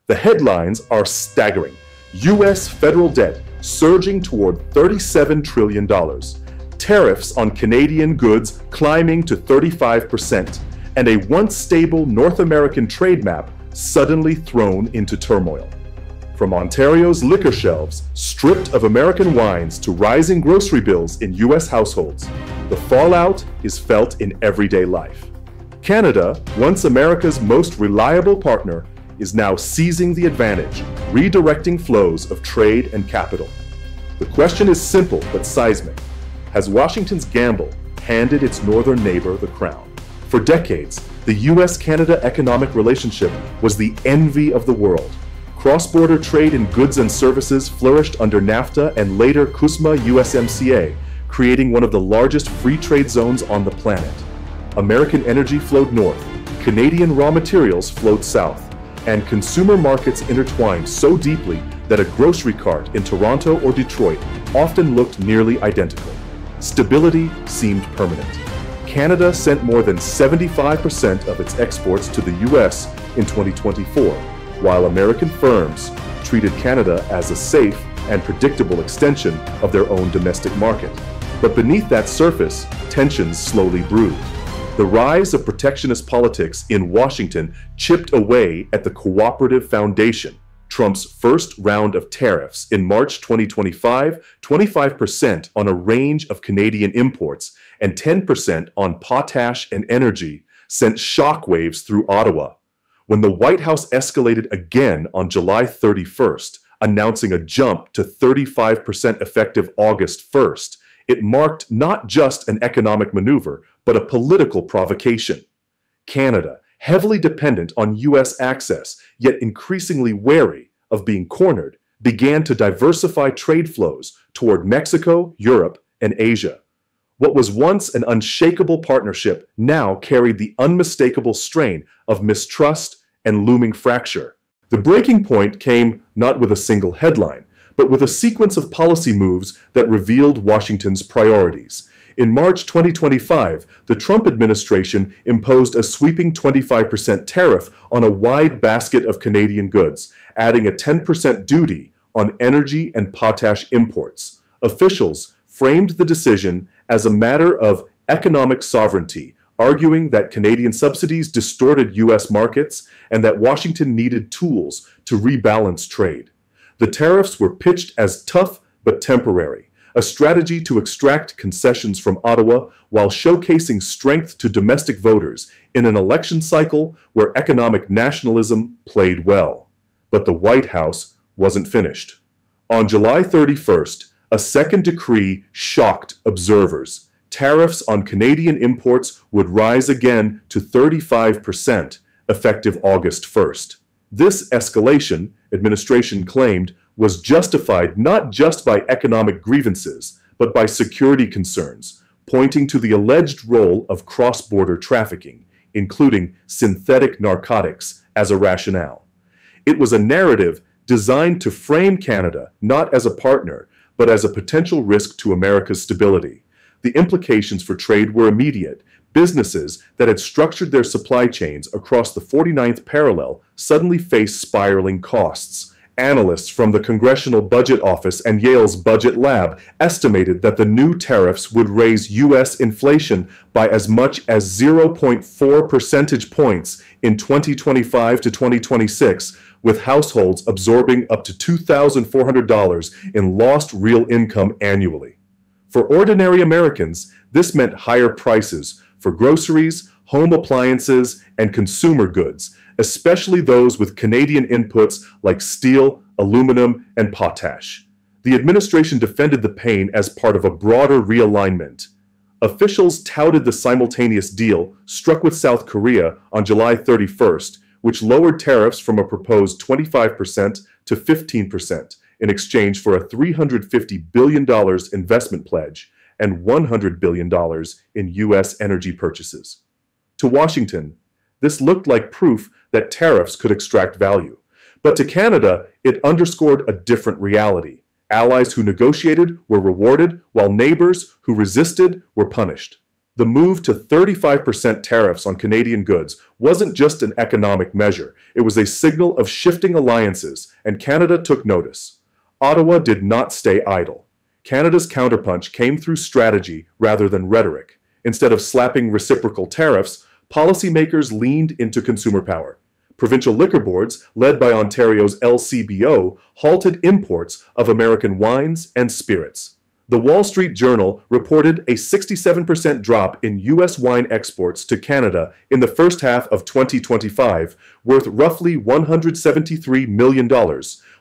The headlines are staggering. U.S. federal debt surging toward $37 trillion. Tariffs on Canadian goods climbing to 35%. And a once stable North American trade map suddenly thrown into turmoil. From Ontario's liquor shelves, stripped of American wines, to rising grocery bills in U.S. households, the fallout is felt in everyday life. Canada, once America's most reliable partner, is now seizing the advantage, redirecting flows of trade and capital. The question is simple but seismic. Has Washington's gamble handed its northern neighbor the crown? For decades, the U.S.-Canada economic relationship was the envy of the world. Cross-border trade in goods and services flourished under NAFTA and later CUSMA-USMCA, creating one of the largest free trade zones on the planet. American energy flowed north, Canadian raw materials flowed south, and consumer markets intertwined so deeply that a grocery cart in Toronto or Detroit often looked nearly identical. Stability seemed permanent. Canada sent more than 75% of its exports to the U.S. in 2024, while American firms treated Canada as a safe and predictable extension of their own domestic market. But beneath that surface, tensions slowly brewed. The rise of protectionist politics in Washington chipped away at the cooperative foundation. Trump's first round of tariffs in March 2025, 25% on a range of Canadian imports and 10% on potash and energy, sent shockwaves through Ottawa. When the White House escalated again on July 31st, announcing a jump to 35% effective August 1st, it marked not just an economic maneuver, but a political provocation. Canada, heavily dependent on U.S. access, yet increasingly wary of being cornered, began to diversify trade flows toward Mexico, Europe, and Asia. What was once an unshakable partnership now carried the unmistakable strain of mistrust and looming fracture. The breaking point came not with a single headline, but with a sequence of policy moves that revealed Washington's priorities. In March 2025, the Trump administration imposed a sweeping 25% tariff on a wide basket of Canadian goods, adding a 10% duty on energy and potash imports. Officials framed the decision as a matter of economic sovereignty, arguing that Canadian subsidies distorted U.S. markets and that Washington needed tools to rebalance trade. The tariffs were pitched as tough but temporary, a strategy to extract concessions from Ottawa while showcasing strength to domestic voters in an election cycle where economic nationalism played well. But the White House wasn't finished. On July 31st, a second decree shocked observers. Tariffs on Canadian imports would rise again to 35%, effective August 1st. This escalation, administration claimed, was justified not just by economic grievances, but by security concerns, pointing to the alleged role of cross-border trafficking, including synthetic narcotics, as a rationale. It was a narrative designed to frame Canada not as a partner, but as a potential risk to America's stability. The implications for trade were immediate. Businesses that had structured their supply chains across the 49th parallel suddenly faced spiraling costs. Analysts from the Congressional Budget Office and Yale's Budget Lab estimated that the new tariffs would raise U.S. inflation by as much as 0.4 percentage points in 2025 to 2026, with households absorbing up to $2,400 in lost real income annually. For ordinary Americans, this meant higher prices for groceries, home appliances, and consumer goods, especially those with Canadian inputs like steel, aluminum, and potash. The administration defended the pain as part of a broader realignment. Officials touted the simultaneous deal struck with South Korea on July 31st, which lowered tariffs from a proposed 25% to 15% in exchange for a $350 billion investment pledge and $100 billion in U.S. energy purchases. To Washington, this looked like proof that tariffs could extract value. But to Canada, it underscored a different reality. Allies who negotiated were rewarded, while neighbors who resisted were punished. The move to 35% tariffs on Canadian goods wasn't just an economic measure, it was a signal of shifting alliances, and Canada took notice. Ottawa did not stay idle. Canada's counterpunch came through strategy rather than rhetoric. Instead of slapping reciprocal tariffs, policymakers leaned into consumer power. Provincial liquor boards, led by Ontario's LCBO, halted imports of American wines and spirits. The Wall Street Journal reported a 67% drop in U.S. wine exports to Canada in the first half of 2025, worth roughly $173 million,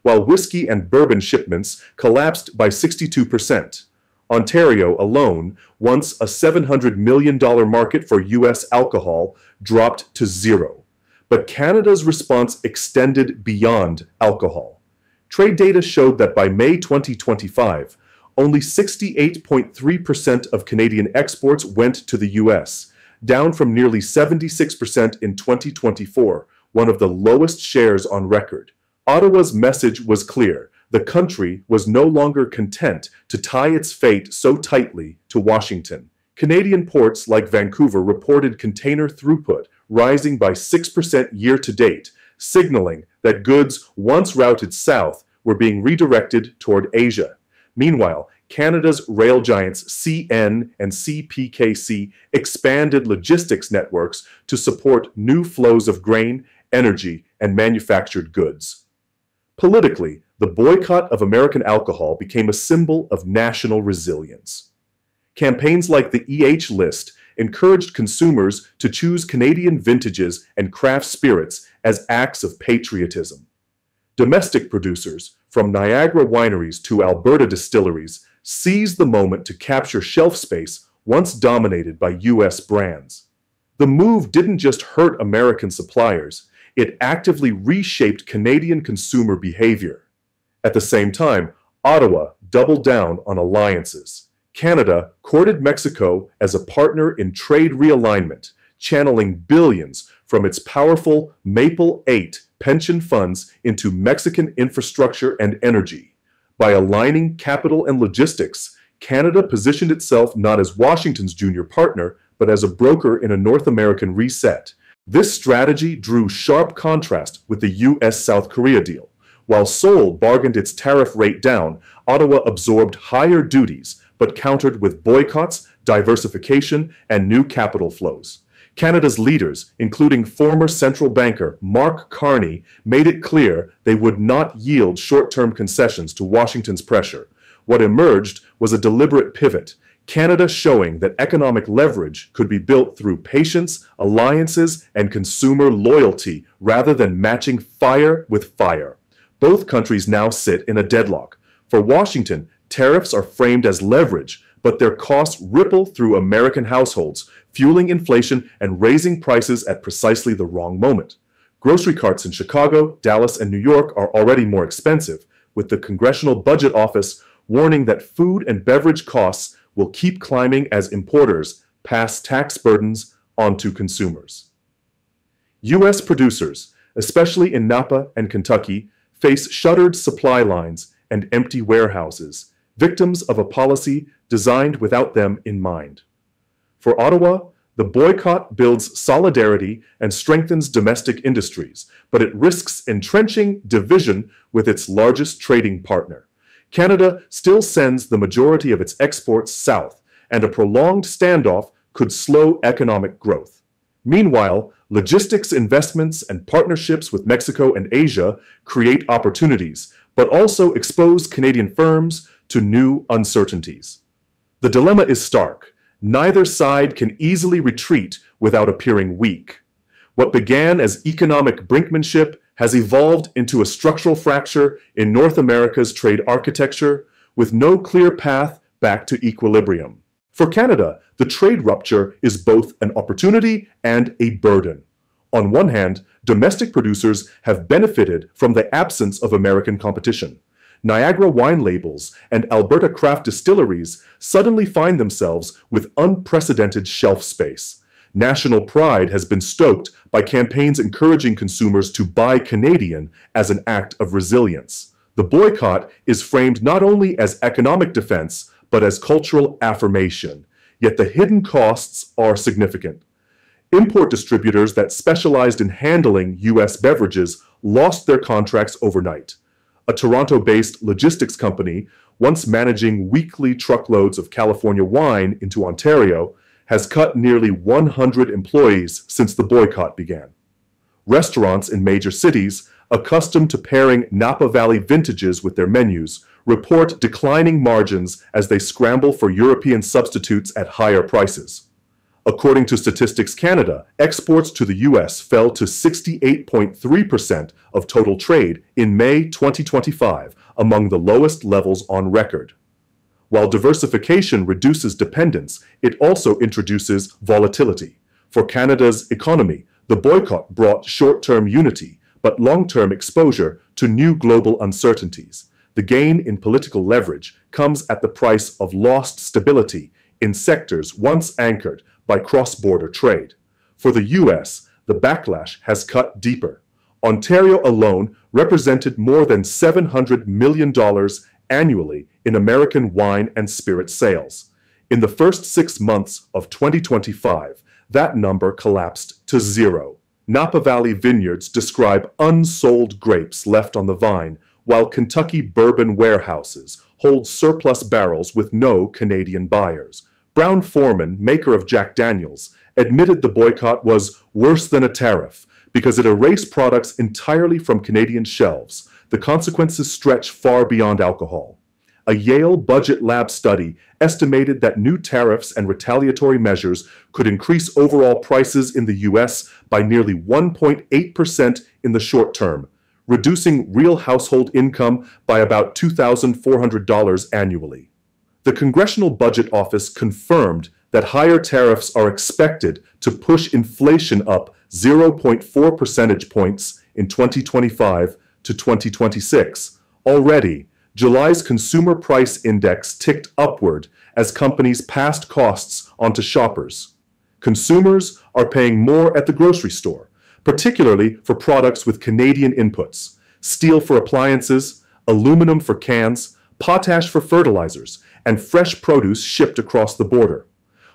while whiskey and bourbon shipments collapsed by 62%. Ontario alone, once a $700 million market for U.S. alcohol, dropped to zero. But Canada's response extended beyond alcohol. Trade data showed that by May 2025, only 68.3% of Canadian exports went to the U.S., down from nearly 76% in 2024, one of the lowest shares on record. Ottawa's message was clear. The country was no longer content to tie its fate so tightly to Washington. Canadian ports like Vancouver reported container throughput rising by 6% year-to-date, signaling that goods once routed south were being redirected toward Asia. Meanwhile, Canada's rail giants CN and CPKC expanded logistics networks to support new flows of grain, energy, and manufactured goods. Politically, the boycott of American alcohol became a symbol of national resilience. Campaigns like the list encouraged consumers to choose Canadian vintages and craft spirits as acts of patriotism. Domestic producers, from Niagara wineries to Alberta distilleries, seized the moment to capture shelf space once dominated by U.S. brands. The move didn't just hurt American suppliers, it actively reshaped Canadian consumer behavior. At the same time, Ottawa doubled down on alliances. Canada courted Mexico as a partner in trade realignment, channeling billions from its powerful Maple 8 pension funds into Mexican infrastructure and energy. By aligning capital and logistics, Canada positioned itself not as Washington's junior partner, but as a broker in a North American reset. This strategy drew sharp contrast with the U.S.-South Korea deal. While Seoul bargained its tariff rate down, Ottawa absorbed higher duties, but countered with boycotts, diversification, and new capital flows. Canada's leaders, including former central banker Mark Carney, made it clear they would not yield short-term concessions to Washington's pressure. What emerged was a deliberate pivot, Canada showing that economic leverage could be built through patience, alliances, and consumer loyalty rather than matching fire with fire. Both countries now sit in a deadlock. For Washington, tariffs are framed as leverage, but their costs ripple through American households, fueling inflation and raising prices at precisely the wrong moment. Grocery carts in Chicago, Dallas, and New York are already more expensive, with the Congressional Budget Office warning that food and beverage costs will keep climbing as importers pass tax burdens onto consumers. U.S. producers, especially in Napa and Kentucky, face shuttered supply lines and empty warehouses, victims of a policy designed without them in mind. For Ottawa, the boycott builds solidarity and strengthens domestic industries, but it risks entrenching division with its largest trading partner. Canada still sends the majority of its exports south, and a prolonged standoff could slow economic growth. Meanwhile, logistics investments and partnerships with Mexico and Asia create opportunities, but also expose Canadian firms to new uncertainties. The dilemma is stark. Neither side can easily retreat without appearing weak. What began as economic brinkmanship has evolved into a structural fracture in North America's trade architecture, with no clear path back to equilibrium. For Canada, the trade rupture is both an opportunity and a burden. On one hand, domestic producers have benefited from the absence of American competition. Niagara wine labels and Alberta craft distilleries suddenly find themselves with unprecedented shelf space. National pride has been stoked by campaigns encouraging consumers to buy Canadian as an act of resilience. The boycott is framed not only as economic defense, but as cultural affirmation. yet the hidden costs are significant. Import distributors that specialized in handling U.S. beverages lost their contracts overnight. A Toronto-based logistics company, once managing weekly truckloads of California wine into Ontario, has cut nearly 100 employees since the boycott began. Restaurants in major cities, accustomed to pairing Napa Valley vintages with their menus, report declining margins as they scramble for European substitutes at higher prices. According to Statistics Canada, exports to the U.S. fell to 68.3% of total trade in May 2025, among the lowest levels on record. While diversification reduces dependence, it also introduces volatility. For Canada's economy, the boycott brought short-term unity, but long-term exposure to new global uncertainties. The gain in political leverage comes at the price of lost stability in sectors once anchored by cross-border trade. For the U.S., the backlash has cut deeper. Ontario alone represented more than $700 million annually in American wine and spirit sales. In the first 6 months of 2025, that number collapsed to zero. Napa Valley vineyards describe unsold grapes left on the vine, while Kentucky bourbon warehouses hold surplus barrels with no Canadian buyers. Brown-Forman, maker of Jack Daniels, admitted the boycott was worse than a tariff because it erased products entirely from Canadian shelves. The consequences stretch far beyond alcohol. A Yale Budget Lab study estimated that new tariffs and retaliatory measures could increase overall prices in the U.S. by nearly 1.8% in the short term, reducing real household income by about $2,400 annually. The Congressional Budget Office confirmed that higher tariffs are expected to push inflation up 0.4 percentage points in 2025 to 2026. Already, July's Consumer Price Index ticked upward as companies passed costs onto shoppers. Consumers are paying more at the grocery store, particularly for products with Canadian inputs: steel for appliances, aluminum for cans, potash for fertilizers, and fresh produce shipped across the border.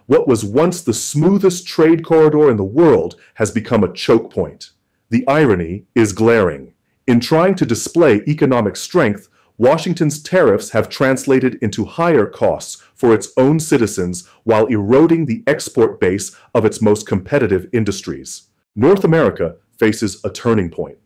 What was once the smoothest trade corridor in the world has become a choke point. The irony is glaring. In trying to display economic strength, Washington's tariffs have translated into higher costs for its own citizens while eroding the export base of its most competitive industries. North America faces a turning point.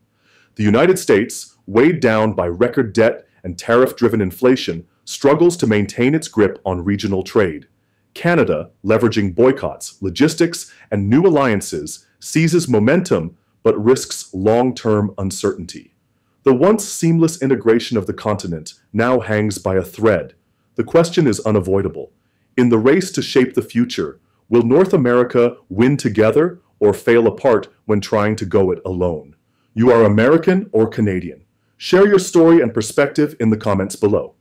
The United States, weighed down by record debt and tariff-driven inflation, struggles to maintain its grip on regional trade. Canada, leveraging boycotts, logistics, and new alliances, seizes momentum but risks long-term uncertainty. The once seamless integration of the continent now hangs by a thread. The question is unavoidable. In the race to shape the future, will North America win together or fail apart when trying to go it alone? You are American or Canadian? Share your story and perspective in the comments below.